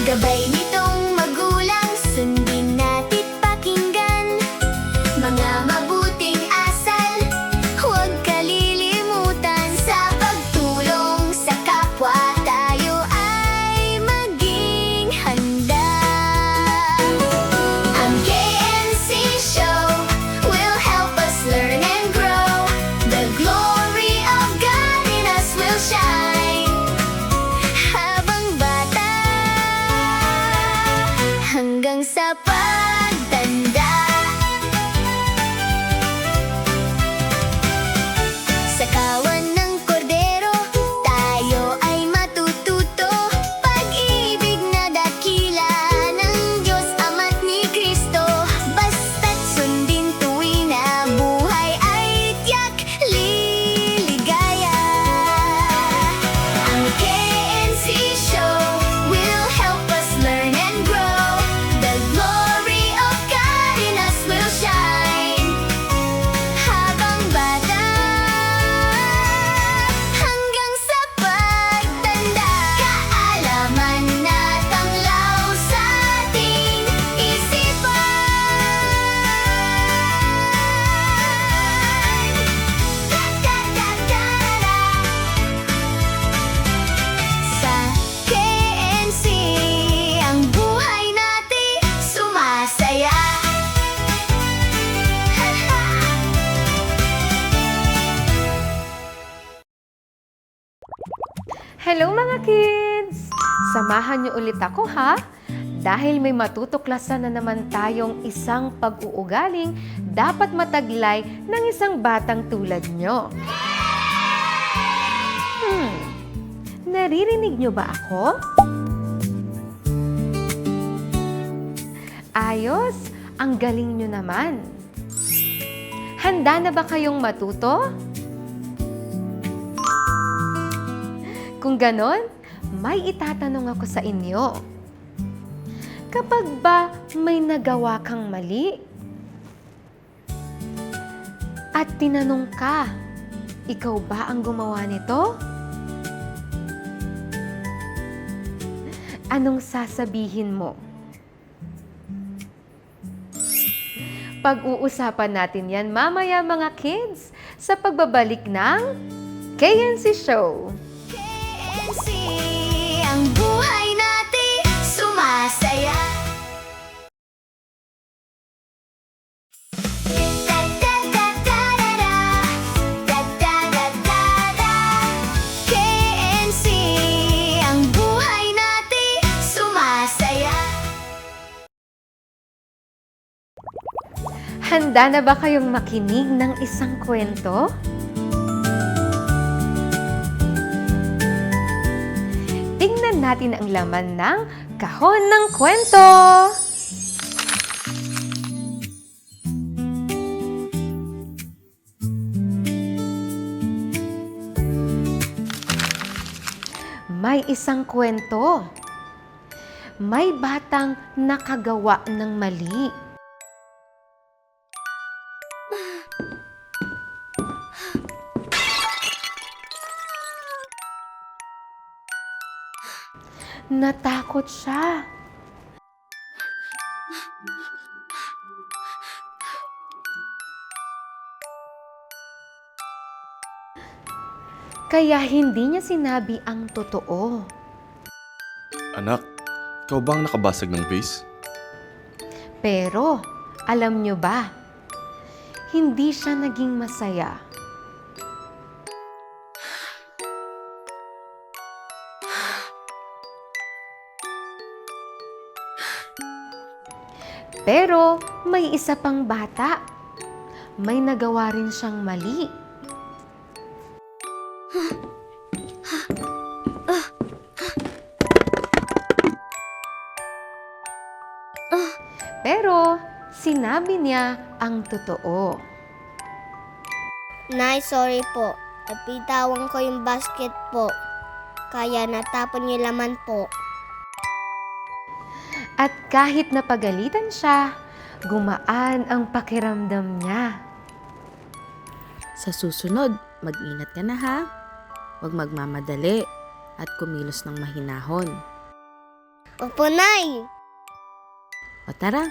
Gabay nitong magulang, sundin natit pakinggan. Mga mabuting asal, huwag kalilimutan. Sa pagtulong sa kapwa, tayo ay maging handa. Ang KNC Show will help us learn and grow. The glory of God in us will shine. Habang bata hanggang sa pagtanda, sa kawan ng kordero tayo ay matututo. Pag-ibig na dakila ng Diyos Ama't ni Kristo. Basta't sundin tuwin na buhay ay tiyak liligaya. Ang KNC Show will help us learn and grow. The glory of God in us will shine. Habang bata hanggang sa pagtanda, kaalaman na tanglaw sa ating isipan. Sa KNC, ang buhay natin sumasaya. Hello mga kids! Samahan niyo ulit ako ha, dahil may matutuklasan na naman tayong isang pag-uugaling dapat mataglay ng isang batang tulad nyo. Naririnig niyo ba ako? Ayos! Ang galing nyo naman! Handa na ba kayong matuto? Kung ganon, may itatanong ako sa inyo. Kapag ba may nagawa kang mali at tinanong ka, ikaw ba ang gumawa nito? Anong sasabihin mo? Pag-uusapan natin yan mamaya mga kids sa pagbabalik ng KNC Show. KNC, ang buhay natin sumasaya. KNC, ang buhay natin sumasaya. Handa na ba kayong makinig ng isang kwento? Tingnan natin ang laman ng kahon ng kwento! May isang kwento. May batang nakagawa ng mali. Natakot siya. Kaya hindi niya sinabi ang totoo. Anak, ikaw ba ang nakabasag ng vase? Pero, alam niyo ba, hindi siya naging masaya. Pero may isa pang bata. May nagawa rin siyang mali. Pero sinabi niya ang totoo. Nay, sorry po. Napitawan ko yung basket po. Kaya natapon yung laman po. At kahit napagalitan siya, gumaan ang pakiramdam niya. Sa susunod, mag-ingat ka na ha. Huwag magmamadali at kumilos ng mahinahon. Opo, Nay. O tara,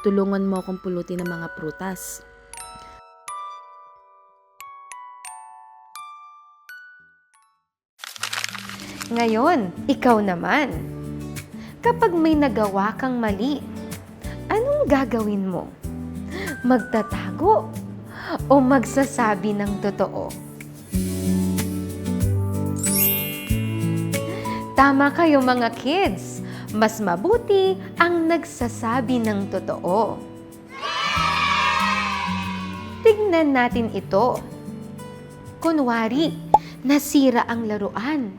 tulungan mo akong pulutin ng mga prutas. Ngayon, ikaw naman. Kapag may nagawa kang mali, anong gagawin mo? Magtatago o magsasabi ng totoo? Tama kayo mga kids. Mas mabuti ang nagsasabi ng totoo. Tignan natin ito. Kunwari, nasira ang laruan.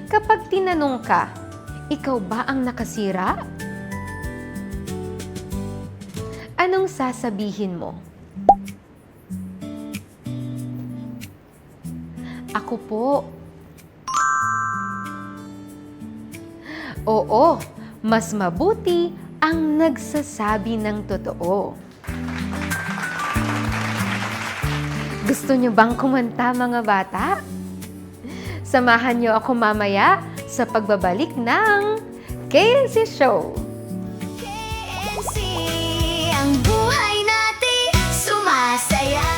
Kapag tinanong ka, ikaw ba ang nakasira? Anong sasabihin mo? Ako po. Oo, mas mabuti ang nagsasabi ng totoo. Gusto niyo bang kumanta mga bata? Samahan niyo ako mamaya sa pagbabalik ng KNC Show. KNC, ang buhay natin sumasaya.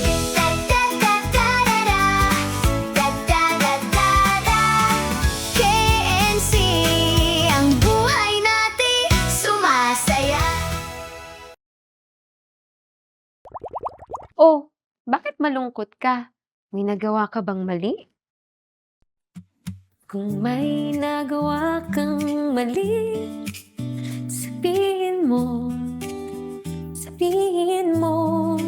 Da-da-da-da-da-da, da-da-da-da-da. KNC, ang buhay natin sumasaya. Oh, bakit malungkot ka? May nagawa ka bang mali? Kung may nagawa kang mali, sabihin mo, sabihin mo.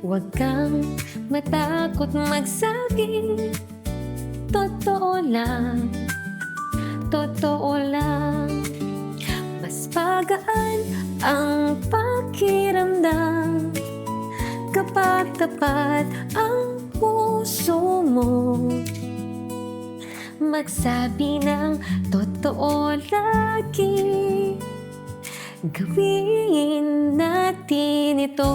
Huwag kang matakot magsabi, totoo lang, totoo lang. Mas pagaan ang pakiramdam kapag tapat ang puso mo. Magsabi ng totoo lagi, gawin natin ito.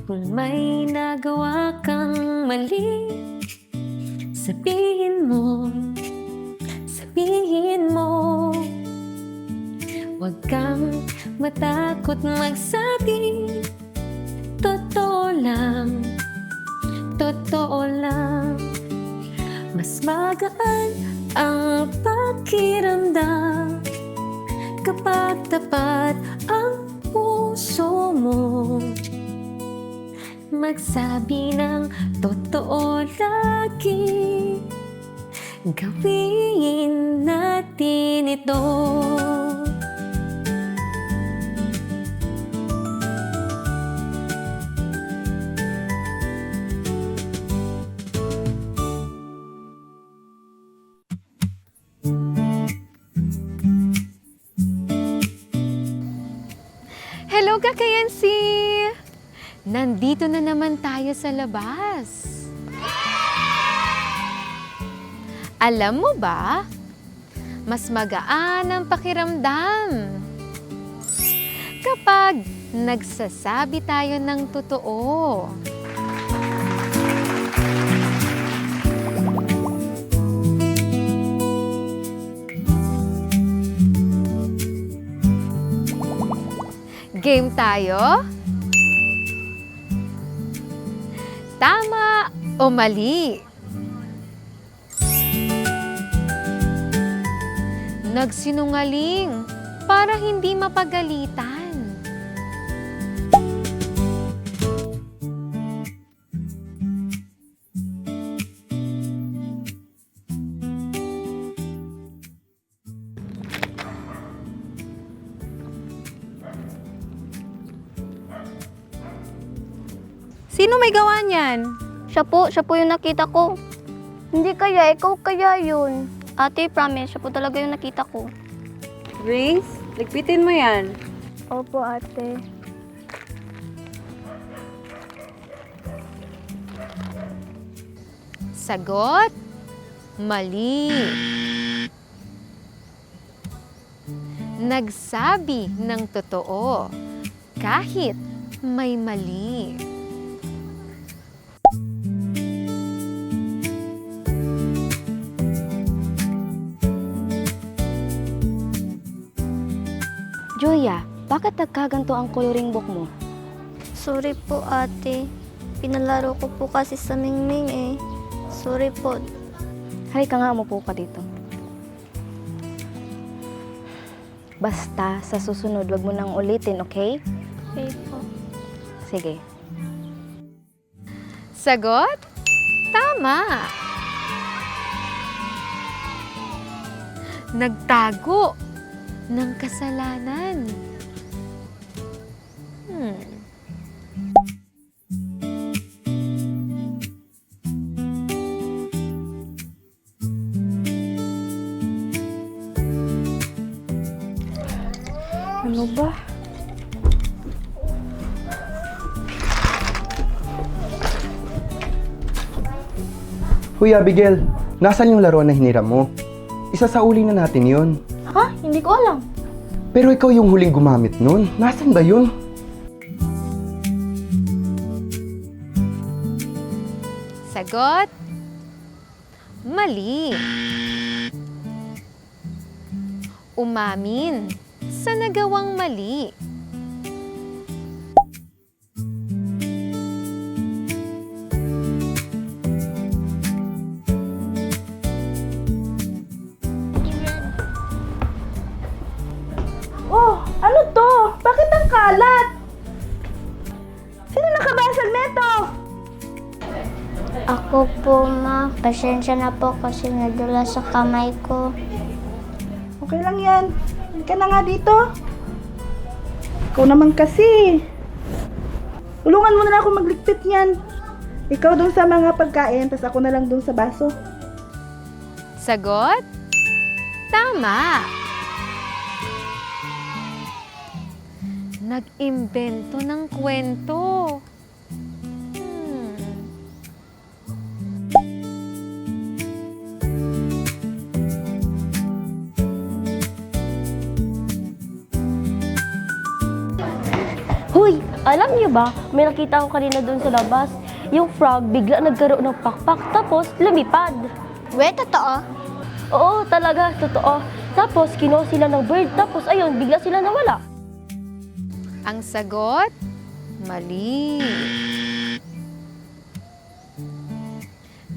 Kung may nagawa kang mali, sabihin mo, sabihin mo. Huwag kang matakot magsabi, totoo lang, totoo lang. Mas magaan ang pakiramdam kapag tapat ang puso mo. Magsabi ng totoo lagi, gawin natin ito. Hello, Kakayansi! Nandito na naman tayo sa labas. Alam mo ba, mas magaan ang pakiramdam kapag nagsasabi tayo ng totoo. Game tayo? Tama o mali? Nagsinungaling para hindi mapagalitan. Sino may gawa niyan? Siya po yung nakita ko. Hindi kaya, ikaw kaya yun. Ate, promise, siya po talaga yung nakita ko. Grace, ligpitin mo yan. Opo, ate. Sagot? Mali. Nagsabi ng totoo kahit may mali. Julia, bakit nagkaganto ang coloring book mo? Sorry po ate. Pinalaro ko po kasi sa Mingming eh. Sorry po. Halika nga, umupo ka dito. Basta, sa susunod, wag mo nang ulitin, okay? Okay po. Sige. Sagot? Tama! Nagtago ng kasalanan. Ano ba? Huy, Abigail, nasan yung laruan na hiniram mo? Isasauli na natin yon. Ha? Hindi ko alam. Pero ikaw yung huling gumamit nun. Nasan ba yun? Sagot? Mali. Umamin sa nagawang mali. Oh, ano to? Bakit ang kalat? Sino nakabasag neto? Ako po ma. Pasensya na po kasi nadula sa kamay ko. Okay lang yan. Halika na nga dito. Ikaw naman kasi. Tulungan mo na lang ako magligpit yan. Ikaw dun sa mga pagkain, tapos ako na lang dun sa baso. Sagot? Tama. Nag-imbento ng kwento. Hoy, alam niyo ba, may nakita ko kanina doon sa labas. Yung frog bigla nagkaroon ng pakpak tapos lumipad. We, totoo? Oo, talaga, totoo. Tapos kinuha sila ng bird tapos ayun, bigla sila nawala. Ang sagot? Mali.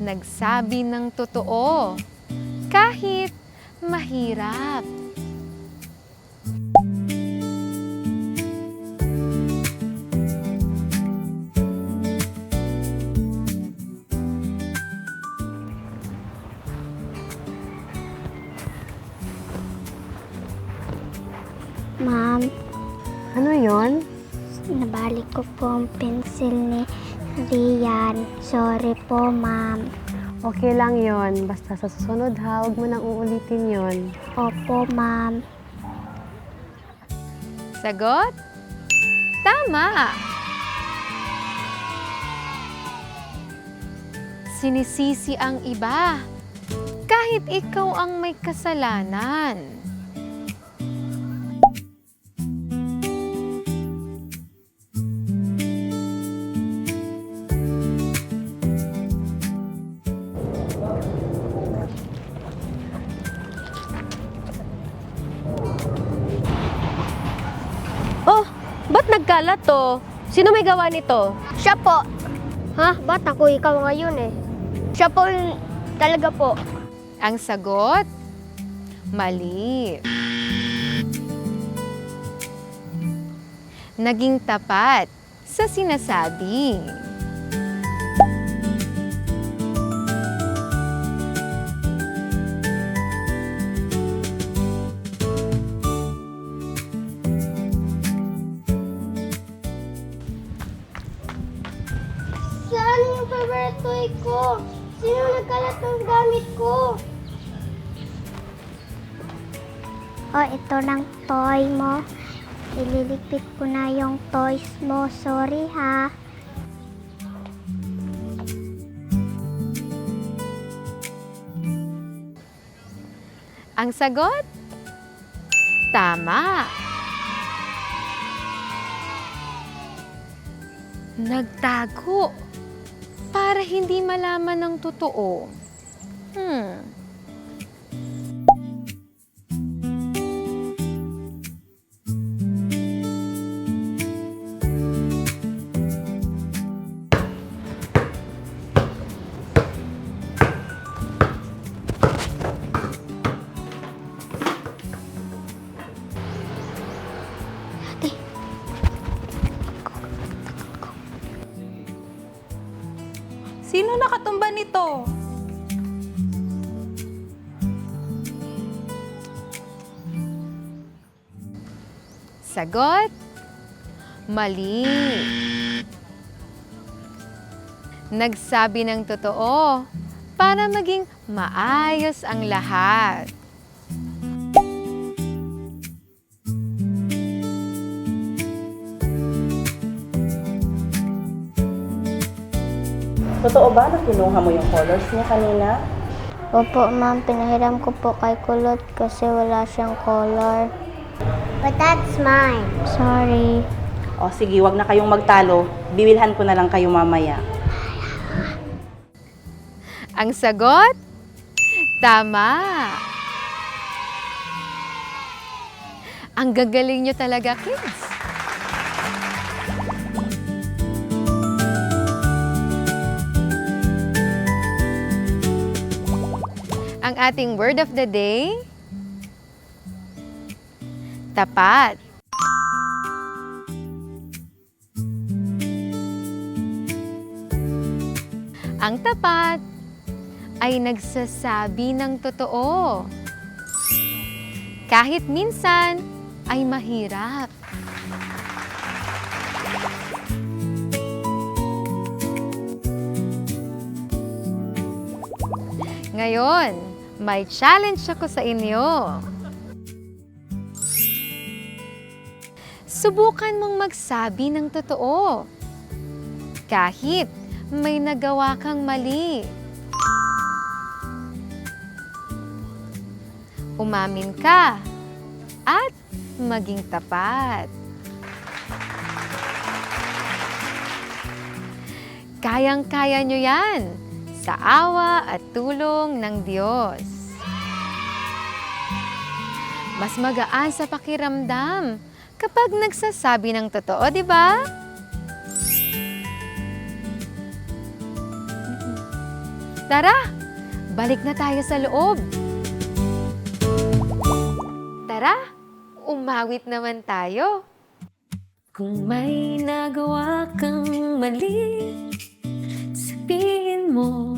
Nagsabi ng totoo kahit mahirap. Ma'am, Ano yon? nabalik ko po ang pencil ni Rian. Sorry po, ma'am. Okay lang yon. Basta sa susunod ha, huwag mo nang uulitin yon. Opo, ma'am. Sagot? Tama! Sinisisi ang iba kahit ikaw ang may kasalanan. Oh, ba't nagkalat to? Sino may gawa nito? Siya po. Ha? Ba't ako ikaw ngayon eh? Siya po yung talaga po. Ang sagot? Mali. Naging tapat sa sinasabi. Saan yung favorite toy ko? Sino nagkalat ng gamit ko? Oh, ito ng toy mo. Ililigpit ko na yung toys mo. Sorry ha. Ang sagot? Tama. Nagtago para hindi malaman ng totoo. Sino nakatumba nito? Sagot? Mali. Nagsabi ng totoo para maging maayos ang lahat. Totoo ba na kinuha mo yung colors niya kanina? Opo, ma'am. Pinahiram ko po kay Kulot kasi wala siyang color. But that's mine. Sorry. O sige, wag na kayong magtalo. Bibilhan ko na lang kayo mamaya. Ang sagot? Tama. Ang gagaling nyo talaga, kids. Ang ating word of the day, tapat. Ang tapat ay nagsasabi ng totoo. Kahit minsan ay mahirap. Ngayon, may challenge ako sa inyo. Subukan mong magsabi ng totoo. Kahit may nagawa kang mali. Umamin ka at maging tapat. Kayang-kaya nyo yan sa awa at tulong ng Diyos. Mas magaan sa pakiramdam kapag nagsasabi ng totoo, di ba? Tara, balik na tayo sa loob. Tara, umawit naman tayo. Kung may nagawa kang mali, sabihin mo,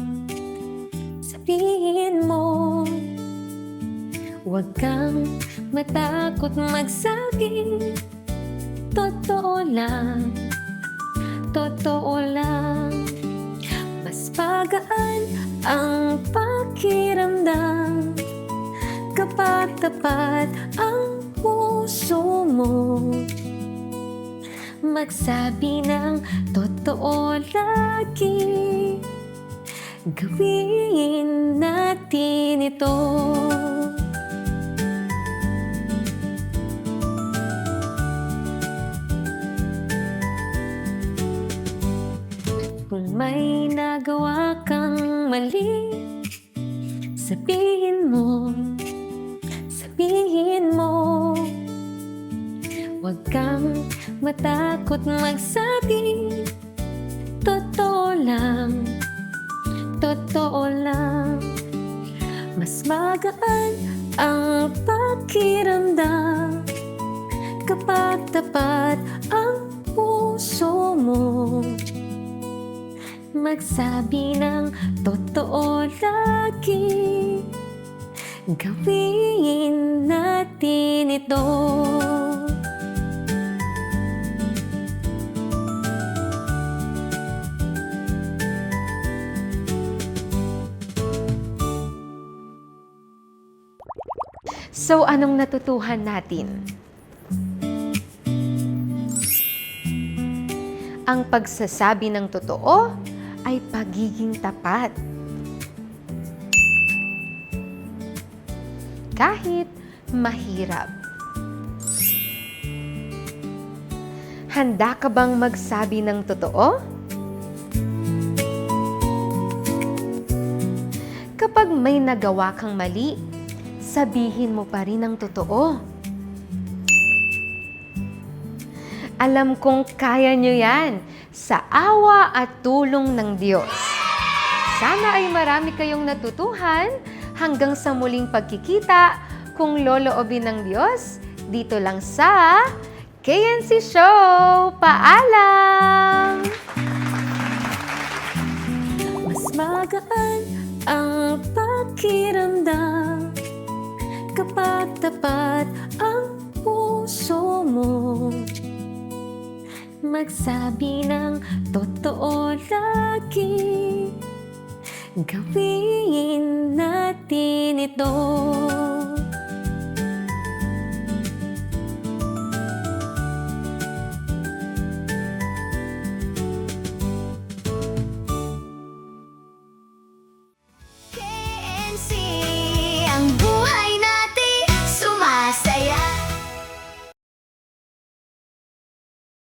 huwag kang matakot magsabi, totoo lang, mas pagaan ang pakiramdam kapag tapat ang puso mo. Magsabi ng totoo lagi, gawin natin ito. Kung may nagawa kang mali, sabihin mo, huwag kang matakot magsabi, totoo lang, mas magaan ang pakiramdam kapag tapat ang puso mo. Magsabi ng totoo lagi, gawin natin ito. So, anong natutuhan natin? Ang pagsasabi ng totoo ay pagiging tapat. Kahit mahirap. Handa ka bang magsabi ng totoo? Kapag may nagawa kang mali, sabihin mo pa rin ang totoo. Alam kong kaya nyo yan sa awa at tulong ng Diyos. Sana ay marami kayong natutuhan hanggang sa muling pagkikita kung loloobin ng Diyos dito lang sa KNC Show. Paalam! Mas magaan ang pakiramdam kapag tapat ang puso mo. Magsabi ng totoo lagi, gawin natin ito.